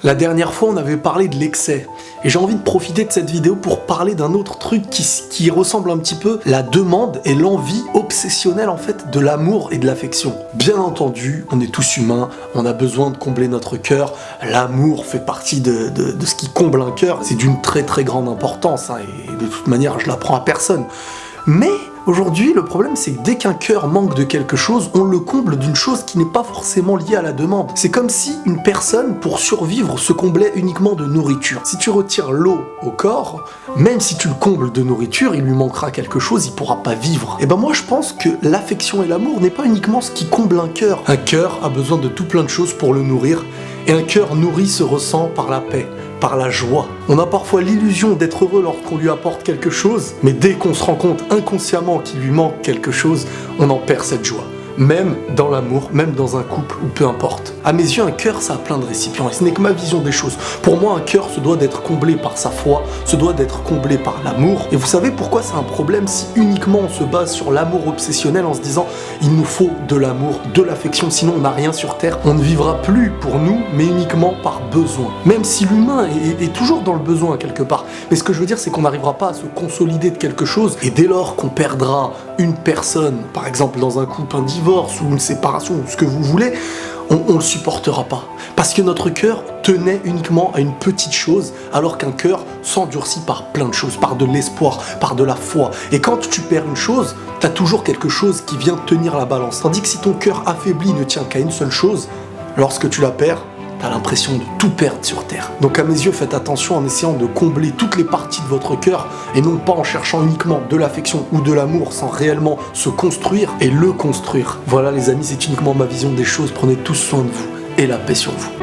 La dernière fois, on avait parlé de l'excès, et j'ai envie de profiter de cette vidéo pour parler d'un autre truc qui ressemble un petit peu la demande et l'envie obsessionnelle en fait de l'amour et de l'affection. Bien entendu, on est tous humains, on a besoin de combler notre cœur, l'amour fait partie de ce qui comble un cœur, c'est d'une très très grande importance, hein, et de toute manière je l'apprends à personne. Mais aujourd'hui, le problème, c'est que dès qu'un cœur manque de quelque chose, on le comble d'une chose qui n'est pas forcément liée à la demande. C'est comme si une personne, pour survivre, se comblait uniquement de nourriture. Si tu retires l'eau au corps, même si tu le combles de nourriture, il lui manquera quelque chose, il pourra pas vivre. Et ben moi, je pense que l'affection et l'amour n'est pas uniquement ce qui comble un cœur. Un cœur a besoin de tout plein de choses pour le nourrir, et un cœur nourri se ressent par la paix, par la joie. On a parfois l'illusion d'être heureux lorsqu'on lui apporte quelque chose, mais dès qu'on se rend compte inconsciemment qu'il lui manque quelque chose, on en perd cette joie. Même dans l'amour, même dans un couple, ou peu importe. À mes yeux, un cœur, ça a plein de récipients, et ce n'est que ma vision des choses. Pour moi, un cœur se doit d'être comblé par sa foi, se doit d'être comblé par l'amour. Et vous savez pourquoi c'est un problème si uniquement on se base sur l'amour obsessionnel en se disant « il nous faut de l'amour, de l'affection, sinon on n'a rien sur Terre ». On ne vivra plus pour nous, mais uniquement par besoin. Même si l'humain est toujours dans le besoin quelque part. Mais ce que je veux dire, c'est qu'on n'arrivera pas à se consolider de quelque chose, et dès lors qu'on perdra une personne, par exemple dans un couple, un divorce, ou une séparation, ou ce que vous voulez, on le supportera pas. Parce que notre cœur tenait uniquement à une petite chose, alors qu'un cœur s'endurcit par plein de choses, par de l'espoir, par de la foi. Et quand tu perds une chose, t'as toujours quelque chose qui vient tenir la balance. Tandis que si ton cœur affaibli ne tient qu'à une seule chose, lorsque tu la perds, t'as l'impression de tout perdre sur Terre. Donc à mes yeux, faites attention en essayant de combler toutes les parties de votre cœur et non pas en cherchant uniquement de l'affection ou de l'amour sans réellement se construire et le construire. Voilà les amis, c'est uniquement ma vision des choses. Prenez tous soin de vous et la paix sur vous.